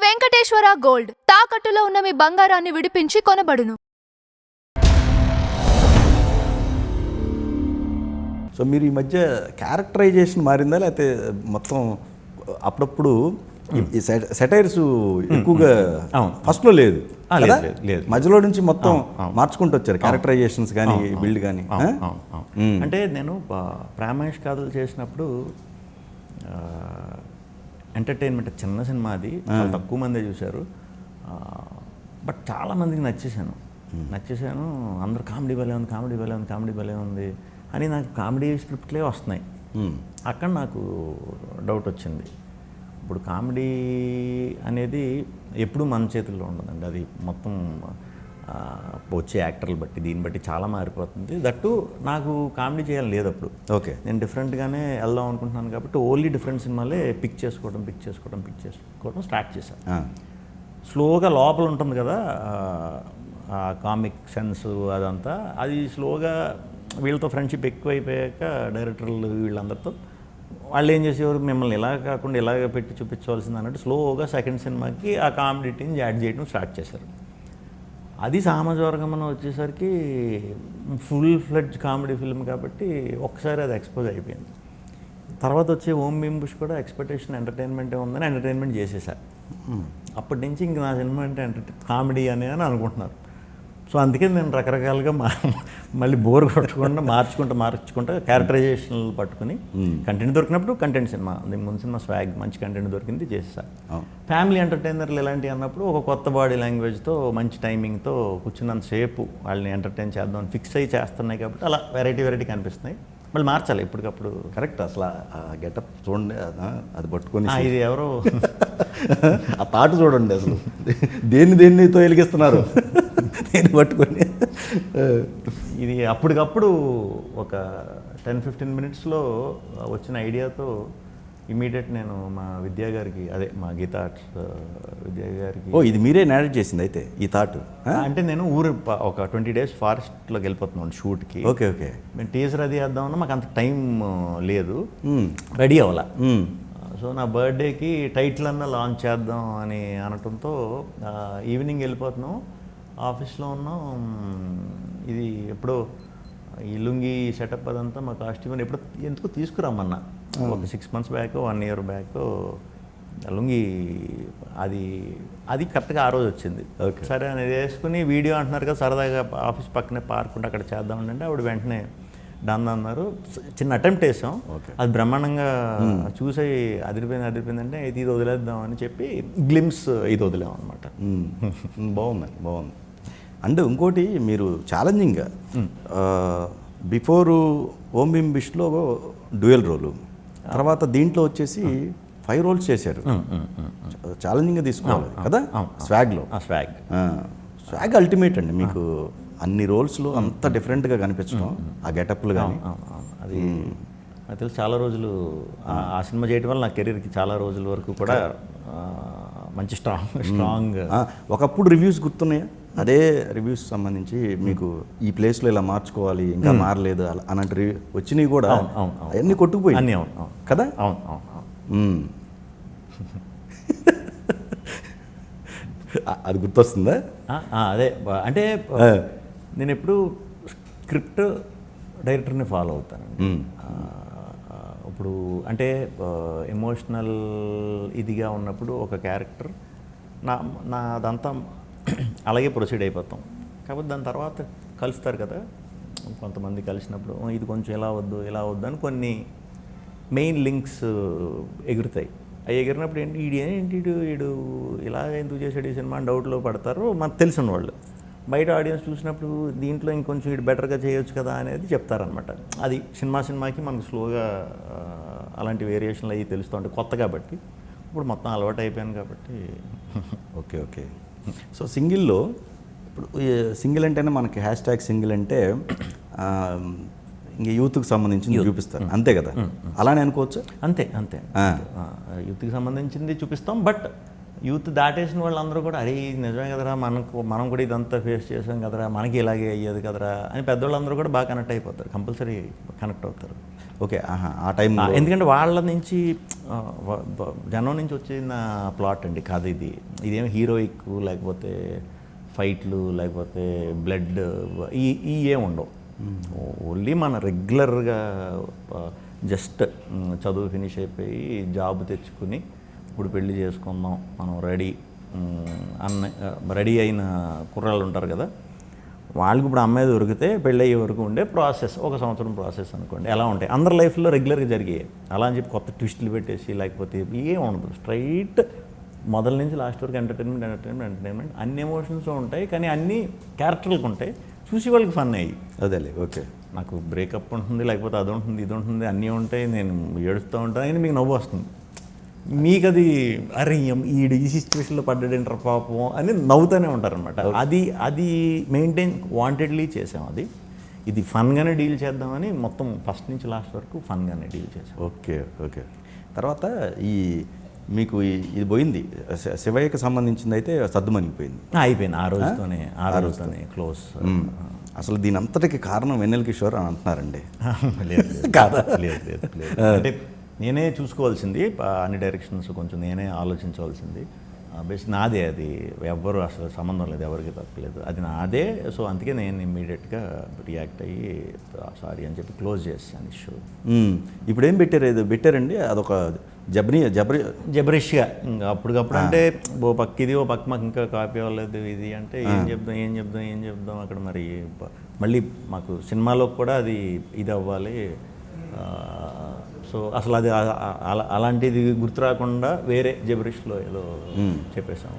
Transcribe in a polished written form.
Venkateswara gold తాకట్టులో ఉన్న మీ బంగారాన్ని విడిపించి కొనబడును. సో మీరు ఈ మధ్య క్యారెక్టరైజేషన్ మారిందా, లేకపోతే మొత్తం అప్పుడప్పుడు ఈ సెటైర్స్ ఎక్కువగా ఫస్ట్లో లేదు, మధ్యలో నుంచి మొత్తం మార్చుకుంటూ వచ్చారు క్యారెక్టరైజేషన్స్ కానీ బిల్డ్ కానీ. అంటే నేను ప్రామాయిష్ కథలు చేసినప్పుడు ఎంటర్టైన్మెంట్ చిన్న సినిమా, అది చాలా తక్కువ మందే చూశారు. బట్ చాలామందికి నచ్చేసాను. అందరూ కామెడీ భలే ఉంది అని నాకు కామెడీ స్క్రిప్ట్లే వస్తున్నాయి. అక్కడ నాకు డౌట్ వచ్చింది. ఇప్పుడు కామెడీ అనేది ఎప్పుడు మన చేతుల్లో ఉండదండి, అది మొత్తం వచ్చే యాక్టర్లు బట్టి దీన్ని బట్టి చాలా మారిపోతుంది. దట్టు నాకు కామెడీ చేయాలని లేదు అప్పుడు. ఓకే, నేను డిఫరెంట్గానే వెళ్దాం అనుకుంటున్నాను కాబట్టి ఓన్లీ డిఫరెంట్ సినిమాలే పిక్ చేసుకోవడం స్టార్ట్ చేశాను. స్లోగా లోపల ఉంటుంది కదా కామిక్ సెన్స్, అదంతా అది స్లోగా వీళ్ళతో ఫ్రెండ్షిప్ ఎక్కువైపోయాక డైరెక్టర్లు వీళ్ళందరితో వాళ్ళు ఏం చేసేవారు, మిమ్మల్ని ఇలా కాకుండా ఇలాగ పెట్టి చూపించవలసింది అన్నట్టు స్లోగా సెకండ్ సినిమాకి ఆ కామెడీని యాడ్ చేయడం స్టార్ట్ చేశారు. అది సామాజవర్గమనం వచ్చేసరికి ఫుల్ ఫ్లెడ్జ్ కామెడీ ఫిల్మ్ కాబట్టి ఒక్కసారి అది ఎక్స్పోజ్ అయిపోయింది. తర్వాత వచ్చే ఓం భీమ్ బుష్ కూడా ఎక్స్పెక్టేషన్ ఎంటర్టైన్మెంటే ఉందని ఎంటర్టైన్మెంట్ చేసేసారు. అప్పటి నుంచి ఇంక నా సినిమా అంటే కామెడీ అని అనుకుంటున్నారు. సో అందుకే నేను రకరకాలుగా మళ్ళీ బోర్ కొట్టకుండా మార్చుకుంటా క్యారెక్టరైజేషన్లు పట్టుకుని కంటెంట్ దొరికినప్పుడు కంటెంట్ సినిమా, ముందు సినిమా స్వాగ్ మంచి కంటెంట్ దొరికింది చేసేసారు. ఫ్యామిలీ ఎంటర్టైనర్లు ఎలాంటివి అన్నప్పుడు ఒక కొత్త బాడీ లాంగ్వేజ్తో మంచి టైమింగ్తో కూర్చున్నంతసేపు వాళ్ళని ఎంటర్టైన్ చేద్దాం ఫిక్స్ అయ్యి చేస్తున్నాయి కాబట్టి అలా వెరైటీ కనిపిస్తున్నాయి. మళ్ళీ మార్చాలి ఎప్పటికప్పుడు. కరెక్ట్. అసలు ఆ గెటప్ చూడండి, అది పట్టుకొని ఇది ఎవరో ఆ తాటు చూడండి, అసలు దేన్నితో వెలిగిస్తున్నారు నేను పట్టుకొని. ఇది అప్పటికప్పుడు ఒక 10-15 మినిట్స్లో వచ్చిన ఐడియాతో ఇమీడియట్ నేను మా విద్యా గారికి, అదే మా గీతా ఆర్ట్స్ విద్యా గారికి, ఇది మీరే నేరేట్ చేసింది అయితే ఈ థాట్? అంటే నేను ఒక 20 days ఫారెస్ట్లోకి వెళ్ళిపోతున్నాను షూట్కి. ఓకే, మేము టీజర్ అది వేద్దామన్నా మాకు అంత టైం లేదు, రెడీ అవ్వాల. సో నా బర్త్డేకి టైటిల్ అన్నా లాంచ్ చేద్దాం అని అనటంతో ఈవినింగ్ వెళ్ళిపోతున్నాం, ఆఫీస్లో ఉన్నాం. ఇది ఎప్పుడో ఈ లుంగి సెటప్ అదంతా మా కాస్ట్యూమ్ ఎప్పుడు ఎందుకు తీసుకురామన్నా, ఒక 6 months back 1 year back lungi అది కరెక్ట్గా ఆ రోజు వచ్చింది. సరే అని వేసుకుని వీడియో అంటున్నారు కదా సరదాగా ఆఫీస్ పక్కనే పార్క్ ఉంటే అక్కడ చేద్దామంటే ఆవిడ వెంటనే డన్ అన్నారు. చిన్న అటెంప్ట్ వేసాం, అది బ్రహ్మాండంగా చూసి అదిరిపోయిందంటే ఇది వదిలేద్దాం అని చెప్పి గ్లిమ్స్ ఇది వదిలేం అనమాట. బాగుంది. అండ్ ఇంకోటి, మీరు ఛాలెంజింగ్గా బిఫోరు ఓం భీమ్ బుష్లో డ్యూయల్ రోలు, తర్వాత దీంట్లో వచ్చేసి 5 roles చేశారు. ఛాలెంజింగ్గా తీసుకోవాలి కదా స్వాగ్లో. స్వాగ్ అల్టిమేట్ అండి, మీకు అన్ని రోల్స్లో అంత డిఫరెంట్గా కనిపించడం, ఆ గెటప్లు కానీ. అది నాకు తెలిసి చాలా రోజులు ఆ సినిమా చేయడం వల్ల నా కెరీర్కి చాలా రోజుల వరకు కూడా మంచి స్ట్రాంగ్. ఒకప్పుడు రివ్యూస్ గుర్తున్నాయా? అదే రివ్యూస్ సంబంధించి మీకు ఈ ప్లేస్లో ఇలా మార్చుకోవాలి, ఇంకా మారలేదు అలాంటి రివ్యూ వచ్చినవి కూడా అవన్నీ కొట్టుకుపోయి అన్నీ కదా. అది గుర్తొస్తుందా? అదే అంటే నేను ఎప్పుడు స్క్రిప్ట్ డైరెక్టర్ని ఫాలో అవుతానండి. ఇప్పుడు అంటే ఎమోషనల్ ఇదిగా ఉన్నప్పుడు ఒక క్యారెక్టర్ అదంతా అలాగే ప్రొసీడ్ అయిపోతాం. కాకపోతే దాని తర్వాత కలుస్తారు కదా కొంతమంది, కలిసినప్పుడు ఇది కొంచెం ఇలా వద్దు అని కొన్ని మెయిన్ లింక్స్ ఎగురుతాయి. అవి ఎగిరినప్పుడు ఈడు ఇలా ఎందుకు చేసాడు ఈ సినిమా అని డౌట్లో పడతారు మనకు తెలిసిన వాళ్ళు. బయట ఆడియన్స్ చూసినప్పుడు దీంట్లో ఇంకొంచెం ఇటు బెటర్గా చేయొచ్చు కదా అనేది చెప్తారనమాట. అది సినిమాకి మనకు స్లోగా అలాంటి వేరియేషన్లు అవి తెలుస్తూ ఉంటాయి, కొత్త కాబట్టి. ఇప్పుడు మొత్తం అలవాటు అయిపోయాను కాబట్టి. ఓకే. సో సింగిల్లో ఇప్పుడు సింగిల్ అంటేనే మనకి #సింగిల్ అంటే ఇంక యూత్కి సంబంధించింది చూపిస్తారు అంతే కదా, అలానే అనుకోవచ్చు. అంతే యూత్కి సంబంధించింది చూపిస్తాం. బట్ యూత్ దాటేసిన వాళ్ళందరూ కూడా అరే నిజమే కదరా, మనం కూడా ఇదంతా ఫేస్ చేసాం కదరా, మనకి ఇలాగే అయ్యేది కదరా అని పెద్దవాళ్ళందరూ కూడా బాగా కనెక్ట్ అయిపోతారు, కంపల్సరీ కనెక్ట్ అవుతారు. ఓకే ఆ టైం ఎందుకంటే వాళ్ళ నుంచి జనం నుంచి వచ్చిన ప్లాట్ అండి కాదు ఇది. ఇదేం హీరోయిక్ లేకపోతే ఫైట్లు లేకపోతే బ్లడ్ ఈ ఏం ఉండవు. ఓన్లీ మన రెగ్యులర్గా జస్ట్ చదువు ఫినిష్ అయిపోయి జాబ్ తెచ్చుకుని ఇప్పుడు పెళ్లి చేసుకుందాం మనం రెడీ అయిన కుర్రాళ్ళు ఉంటారు కదా, వాళ్ళకి ఇప్పుడు అమ్మాయి దొరికితే పెళ్ళి అయ్యే వరకు ఉండే ప్రాసెస్ 1 సంవత్సరం ప్రాసెస్ అనుకోండి. ఎలా ఉంటాయి అందరి లైఫ్లో రెగ్యులర్గా జరిగాయి. అలా అని చెప్పి కొత్త ట్విస్టులు పెట్టేసి లేకపోతే ఏం ఉండదు. స్ట్రైట్ మొదల నుంచి లాస్ట్ వరకు ఎంటర్టైన్మెంట్ అన్ని ఎమోషన్స్ ఉంటాయి, కానీ అన్ని క్యారెక్టర్లకు ఉంటాయి. చూసి వాళ్ళకి ఫన్ అయ్యి అదేలే. ఓకే, నాకు బ్రేకప్ ఉంటుంది లేకపోతే అది ఉంటుంది ఇది ఉంటుంది అన్నీ ఉంటాయి, నేను ఏడుస్తూ ఉంటాను అని మీకు నవ్వు వస్తుంది. మీకు అది అరే ఈ సిచ్యువేషన్లో పడ్డాడంటారు పాపం అని నవ్వుతూనే ఉంటారనమాట. అది మెయింటైన్ వాంటెడ్లీ చేసాం. ఇది ఫన్గానే డీల్ చేద్దామని మొత్తం ఫస్ట్ నుంచి లాస్ట్ వరకు ఫన్గానే డీల్ చేసాం. Okay okay. తర్వాత మీకు ఇది పోయింది, శివయ్యకి సంబంధించింది అయితే సద్దుమణిగిపోయింది, అయిపోయింది ఆ రోజుతోనే క్లోజ్. అసలు దీని అంతటికి కారణం వెన్నెల కిషోర్ అని అంటున్నారండి. లేదు అంటే నేనే చూసుకోవాల్సింది, అన్ని డైరెక్షన్స్ కొంచెం నేనే ఆలోచించవలసింది. బేస్ నాదే, అది ఎవ్వరు అసలు సంబంధం లేదు, ఎవరికి తప్పలేదు, అది నాదే. సో అందుకే నేను ఇమ్మీడియట్గా రియాక్ట్ అయ్యి సారీ అని చెప్పి క్లోజ్ చేశాను ఇష్యూ. ఇప్పుడు ఏం పెట్టారండి, అదొక జబరిష్గా ఇంకా అప్పటికప్పుడు. అంటే ఓ పక్క ఇది ఓ పక్క మాకు ఇంకా కాపీ అవ్వలేదు ఇది అంటే ఏం చెప్దాం అక్కడ. మళ్ళీ మాకు సినిమాలో కూడా అది ఇది అవ్వాలి. సో అసలు అది అలాంటిది గుర్తు రాకుండా వేరే జబరిష్లో ఏదో చెప్పేసాము.